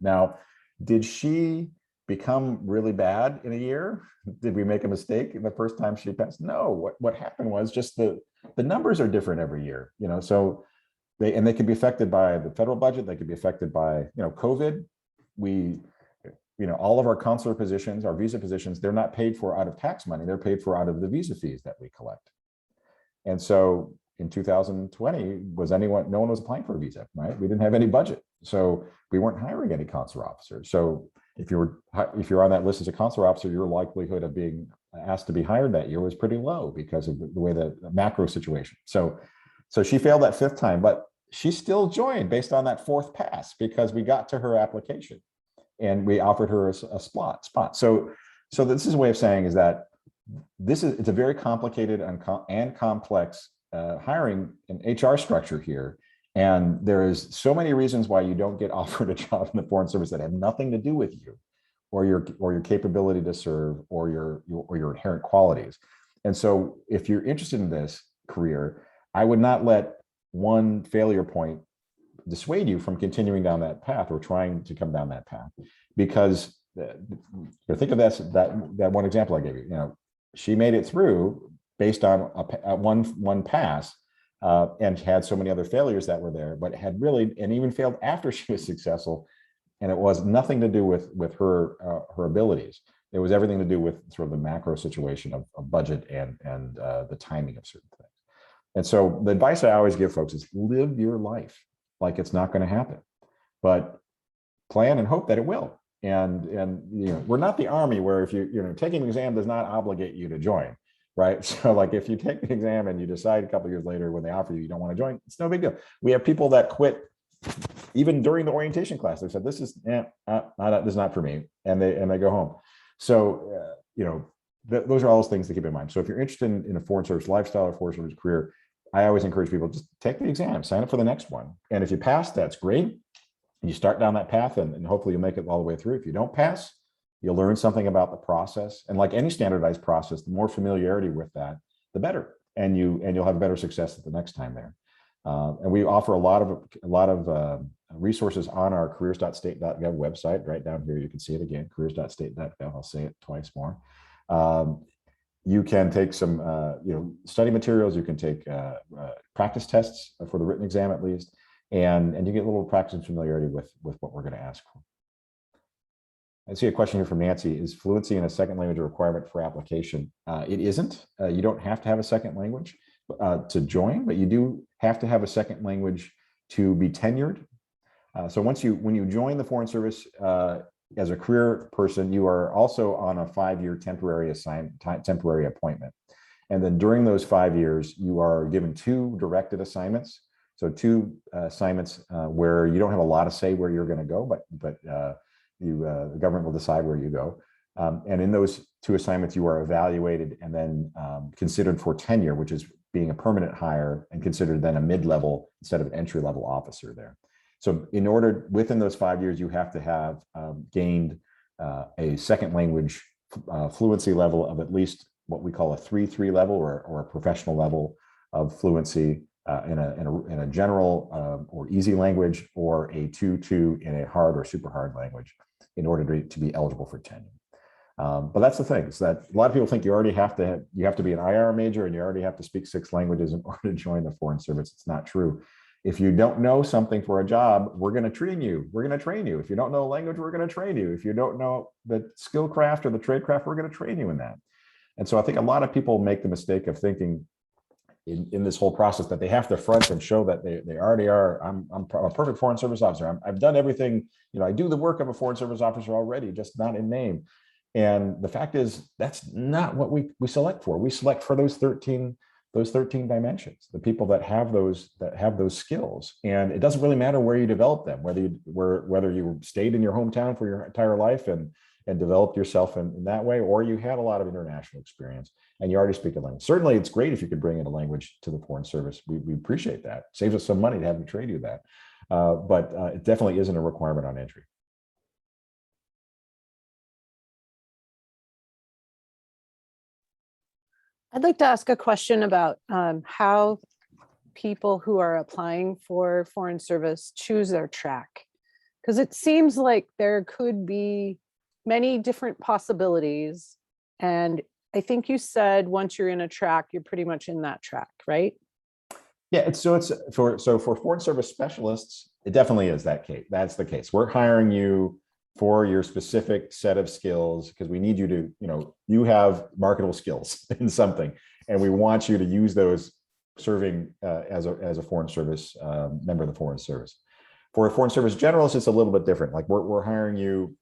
Now, did she become really bad in a year? Did we make a mistake the first time she passed? No. What happened was just the numbers are different every year, you know. So they could be affected by the federal budget. They could be affected by, COVID. All of our consular positions, our visa positions, they're not paid for out of tax money. They're paid for out of the visa fees that we collect. And so in 2020, no one was applying for a visa, right? We didn't have any budget. So we weren't hiring any consular officers. So if you're on that list as a consular officer, your likelihood of being asked to be hired that year was pretty low because of the way the macro situation. So she failed that 5th time, but she still joined based on that 4th pass because we got to her application and we offered her a spot. So this is a way of saying is that it's a very complicated and complex hiring and HR structure here. And there is so many reasons why you don't get offered a job in the Foreign Service that have nothing to do with you or your capability to serve or your inherent qualities. And so if you're interested in this career, I would not let one failure point dissuade you from continuing down that path or trying to come down that path. Because think of that one example I gave you. She made it through based on one pass. And had so many other failures that were there, but had really, and even failed after she was successful. And it was nothing to do with her abilities. It was everything to do with sort of the macro situation of budget and the timing of certain things. And so the advice I always give folks is live your life like it's not going to happen, but plan and hope that it will. And we're not the Army where if taking an exam does not obligate you to join. Right. So like if you take the exam and you decide a couple of years later when they offer you don't want to join, it's no big deal. We have people that quit even during the orientation class. They said, this is not for me. And they go home. So, those are all those things to keep in mind. So if you're interested in a Foreign Service lifestyle or Foreign Service career, I always encourage people just take the exam, sign up for the next one. And if you pass, that's great. You start down that path and hopefully you'll make it all the way through. If you don't pass, you'll learn something about the process. And like any standardized process, the more familiarity with that, the better. And you'll have better success at the next time there. And we offer a lot of resources on our careers.state.gov website. Right down here, you can see it again, careers.state.gov. I'll say it twice more. You can take some study materials. You can take practice tests for the written exam at least. And you get a little practice and familiarity with what we're going to ask for. I see a question here from Nancy. Is fluency in a second language a requirement for application? It isn't. You don't have to have a second language to join, but you do have to have a second language to be tenured. So when you join the Foreign Service as a career person, you are also on a 5-year temporary appointment. And then during those 5 years, you are given 2 directed assignments. So 2 assignments where you don't have a lot of say where you're going to go, but the government will decide where you go. And in those 2 assignments, you are evaluated and then considered for tenure, which is being a permanent hire and considered then a mid-level instead of an entry-level officer there. So within those 5 years, you have to have gained a second language fluency level of at least what we call a 3-3 level or a professional level of fluency in a general or easy language, or a 2-2 in a hard or super hard language in order to be eligible for tenure. But that's the thing, is that a lot of people think you have to be an IR major and you already have to speak 6 languages in order to join the Foreign Service. It's not true. If you don't know something for a job, we're going to train you. We're going to train you. If you don't know a language, we're going to train you. If you don't know the skill craft or the trade craft, we're going to train you in that. And so I think a lot of people make the mistake of thinking in this whole process that they have to front and show that they already are. I'm a perfect Foreign Service officer. I've done everything. I do the work of a Foreign Service officer already, just not in name. And the fact is, that's not what we select for. We select for those 13 dimensions, the people that have those skills. And it doesn't really matter where you develop them, whether you stayed in your hometown for your entire life and developed yourself in that way, or you had a lot of international experience and you already speak a language. Certainly, it's great if you could bring in a language to the Foreign Service. We appreciate that. Saves us some money to have them trade you that. But it definitely isn't a requirement on entry. I'd like to ask a question about how people who are applying for foreign service choose their track. Because it seems like there could be many different possibilities. And I think you said once you're in a track, you're pretty much in that track, right? Yeah, it's for foreign service specialists, it definitely is that case. That's the case. We're hiring you for your specific set of skills because we need you to, you have marketable skills in something, and we want you to use those serving as a foreign service member of the foreign service. For a foreign service generalist, it's a little bit different. Like we're hiring you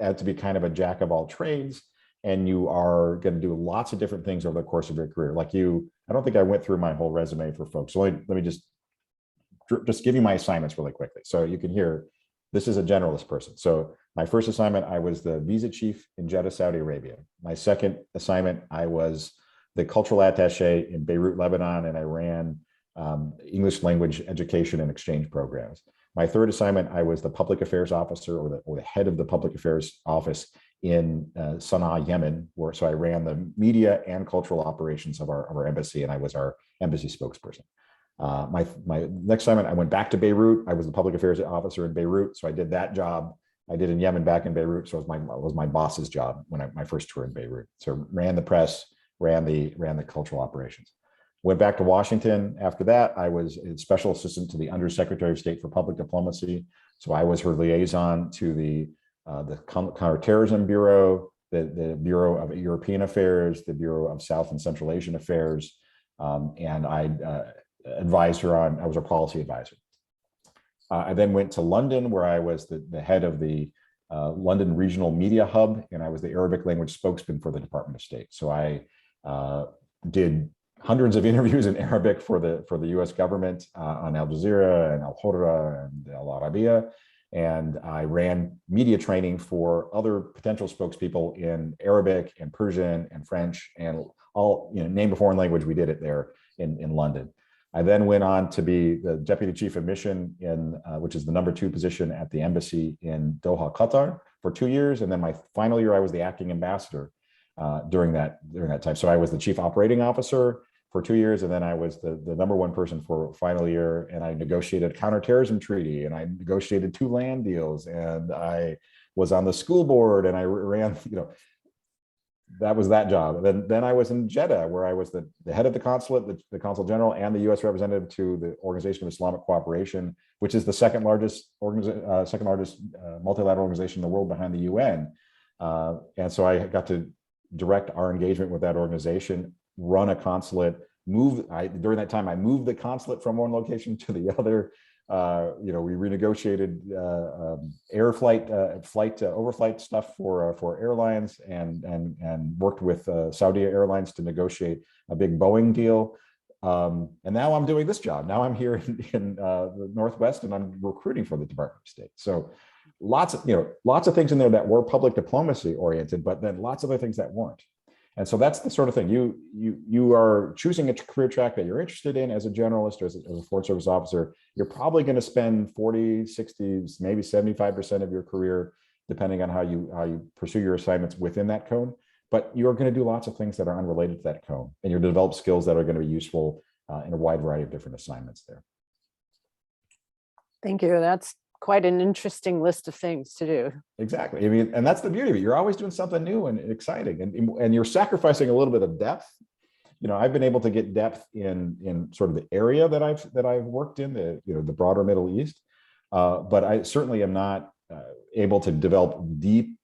to be kind of a jack of all trades, and you are going to do lots of different things over the course of your career. Like I don't think I went through my whole resume for folks. So let me just give you my assignments really quickly. So you can hear, this is a generalist person. So my first assignment, I was the visa chief in Jeddah, Saudi Arabia. My second assignment, I was the cultural attaché in Beirut, Lebanon, and I ran English language education and exchange programs. My third assignment, I was the public affairs officer or the head of the public affairs office in Sana'a, Yemen, so I ran the media and cultural operations of our embassy, and I was our embassy spokesperson. My next assignment, I went back to Beirut. I was the public affairs officer in Beirut, so I did that job. I did in Yemen, back in Beirut, so it was my boss's job when my first tour in Beirut. So ran the press, ran the cultural operations. Went back to Washington. After that, I was a special assistant to the Undersecretary of State for Public Diplomacy. So I was her liaison to the Counterterrorism Bureau, the Bureau of European Affairs, the Bureau of South and Central Asian Affairs, and I advised her I was her policy advisor. I then went to London, where I was the head of the London Regional Media Hub, and I was the Arabic language spokesman for the Department of State. So I did hundreds of interviews in Arabic for the U.S. government on Al Jazeera and Al Hurra and Al Arabiya. And I ran media training for other potential spokespeople in Arabic and Persian and French and all, name a foreign language, we did it there in London. I then went on to be the deputy chief of mission which is the #2 position at the embassy in Doha, Qatar, for 2 years. And then my final year, I was the acting ambassador during that time. So I was the chief operating officer for 2 years, and then I was the #1 person for final year, and I negotiated a counterterrorism treaty, and I negotiated 2 land deals, and I was on the school board, and I ran, that was that job. Then I was in Jeddah, where I was the head of the consulate, the Consul General, and the U.S. representative to the Organization of Islamic Cooperation, which is the second largest multilateral organization in the world behind the UN. And so I got to direct our engagement with that organization, run a consulate, during that time, I moved the consulate from one location to the other. We renegotiated overflight stuff for airlines, and worked with Saudi Airlines to negotiate a big Boeing deal. And now I'm doing this job. Now I'm here in the Northwest, and I'm recruiting for the Department of State. So lots of things in there that were public diplomacy oriented, but then lots of other things that weren't. And so that's the sort of thing you are choosing a career track that you're interested in as a generalist or as a foreign service officer. You're probably going to spend 40, 60, maybe 75% of your career, depending on how you pursue your assignments within that cone. But you're going to do lots of things that are unrelated to that cone, and you'll develop skills that are going to be useful in a wide variety of different assignments there. Thank you. That's quite an interesting list of things to do. Exactly. I mean, and that's the beauty of it. You're always doing something new and exciting, and you're sacrificing a little bit of depth. I've been able to get depth in sort of the area that I've worked in, the broader Middle East, but I certainly am not able to develop deep,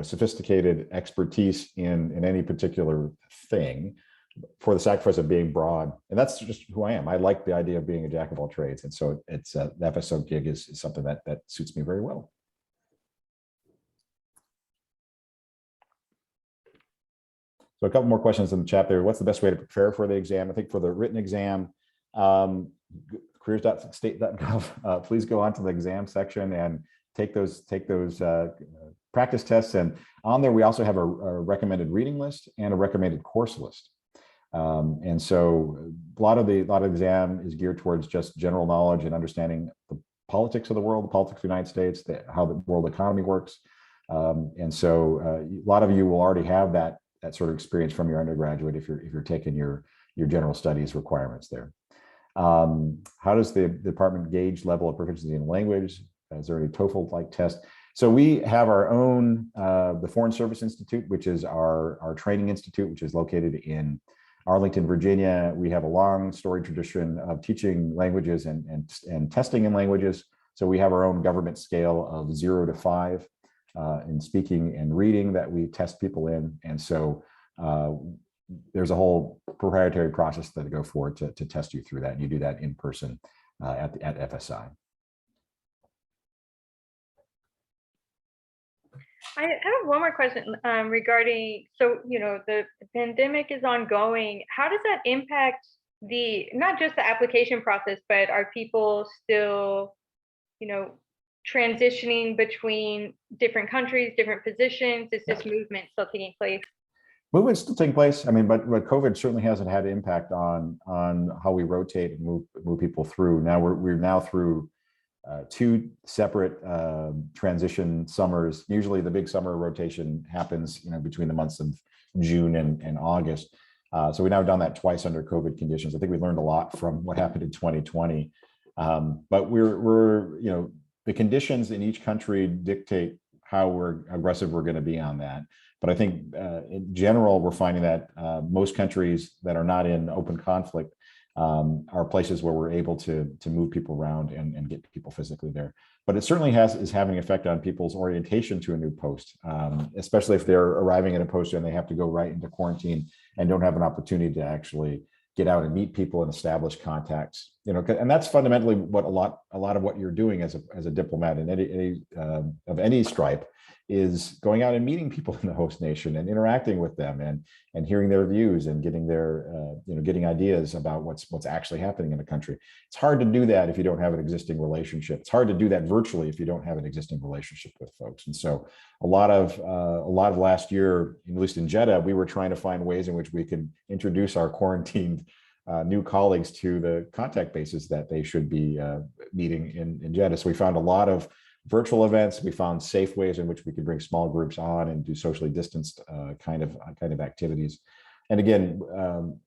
sophisticated expertise in any particular thing for the sacrifice of being broad. And that's just who I am. I like the idea of being a jack of all trades. And so it's the FSO gig is something that suits me very well. So a couple more questions in the chat there. What's the best way to prepare for the exam? I think for the written exam, careers.state.gov, please go onto the exam section and take those practice tests. And on there, we also have a recommended reading list and a recommended course list. And so a lot of the exam is geared towards just general knowledge and understanding the politics of the world, the politics of the United States, how the world economy works. And so a lot of you will already have that that sort of experience from your undergraduate if you're taking your general studies requirements there. How does the department gauge level of proficiency in language? Is there any TOEFL-like test? So we have our own, the Foreign Service Institute, which is our training institute, which is located in Arlington, Virginia. We have a long storied tradition of teaching languages and testing in languages. So we have our own government scale of 0 to 5 in speaking and reading that we test people in. And so there's a whole proprietary process that I go for to test you through that. And you do that in person at FSI. I have one more question regarding, so, the pandemic is ongoing. How does that impact not just the application process, but are people still, transitioning between different countries, different positions? Is this movement still taking place? Movement's still taking place. I mean, but COVID certainly hasn't had an impact on how we rotate and move people through. Now we're now through 2 separate transition summers. Usually the big summer rotation happens, between the months of June and August. So we've now done that twice under COVID conditions. I think we learned a lot from what happened in 2020. But we're the conditions in each country dictate how aggressive we're going to be on that. But I think in general, we're finding that most countries that are not in open conflict are places where we're able to move people around and get people physically there. But it certainly is having an effect on people's orientation to a new post, especially if they're arriving at a post and they have to go right into quarantine and don't have an opportunity to actually get out and meet people and establish contacts. And that's fundamentally what a lot of what you're doing as a diplomat in any stripe is going out and meeting people in the host nation and interacting with them and hearing their views and getting their getting ideas about what's actually happening in the country. It's hard to do that if you don't have an existing relationship. It's hard to do that virtually if you don't have an existing relationship with folks. And so a lot of last year, at least in Jeddah, we were trying to find ways in which we could introduce our quarantined new colleagues to the contact bases that they should be meeting in Jeddah. So we found a lot of virtual events. We found safe ways in which we could bring small groups on and do socially distanced kind of activities. And again,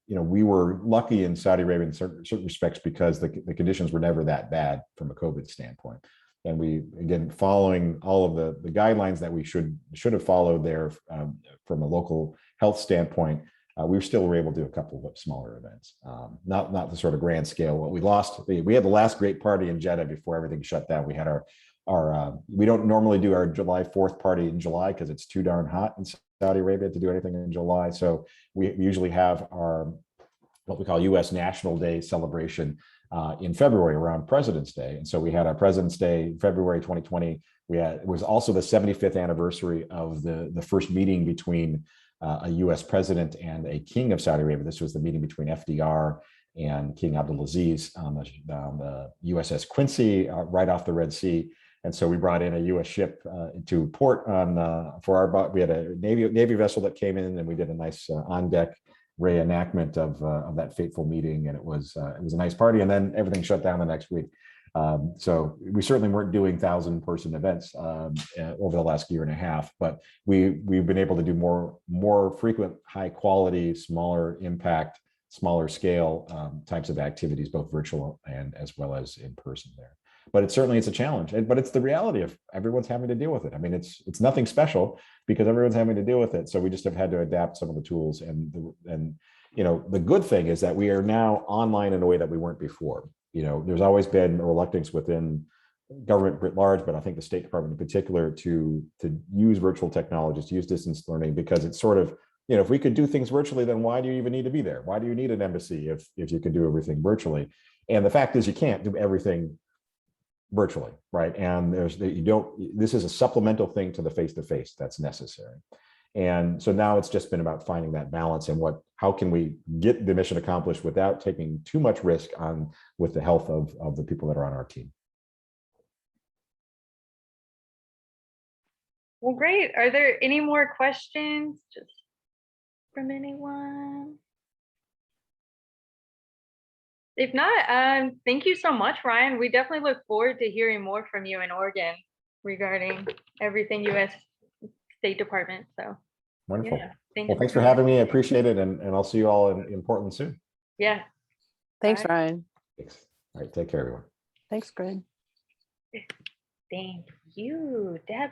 we were lucky in Saudi Arabia in certain respects because the conditions were never that bad from a COVID standpoint. And we, again, following all of the guidelines that we should have followed there from a local health standpoint, we still were able to do a couple of smaller events, not the sort of grand scale. What we lost, we had the last great party in Jeddah before everything shut down. We had we don't normally do our July 4th party in July because it's too darn hot in Saudi Arabia to do anything in July. So we usually have our what we call U.S. National Day celebration in February around President's Day. And so we had our President's Day, February 2020. It was also the 75th anniversary of the first meeting between a U.S. president and a king of Saudi Arabia. This was the meeting between FDR and King Abdulaziz on the USS Quincy right off the Red Sea. And so we brought in a U.S. ship to port we had a Navy vessel that came in, and we did a nice on-deck reenactment of that fateful meeting. And it was a nice party. And then everything shut down the next week. So we certainly weren't doing 1,000-person events over the last year and a half, but we've been able to do more frequent, high quality, smaller impact, smaller scale types of activities, both virtual and as well as in person there. But it's a challenge, but it's the reality of everyone's having to deal with it. I mean, it's nothing special because everyone's having to deal with it. So we just have had to adapt some of the tools. And the good thing is that we are now online in a way that we weren't before. There's always been a reluctance within government writ large, but I think the State Department in particular to use virtual technologies, to use distance learning, because it's sort of, if we could do things virtually, then why do you even need to be there? Why do you need an embassy if you can do everything virtually? And the fact is you can't do everything virtually, right? And this is a supplemental thing to the face-to-face that's necessary. And so now it's just been about finding that balance and how can we get the mission accomplished without taking too much risk with the health of the people that are on our team. Well, great. Are there any more questions just from anyone? If not, thank you so much, Ryan. We definitely look forward to hearing more from you in Oregon regarding everything U.S. State Department. So Wonderful. Yeah, Well, thanks for having me. I appreciate it. And I'll see you all in Portland soon. Yeah. Thanks, Bye. Ryan. Thanks. All right. Take care, everyone. Thanks, Greg. Thank you, Deb.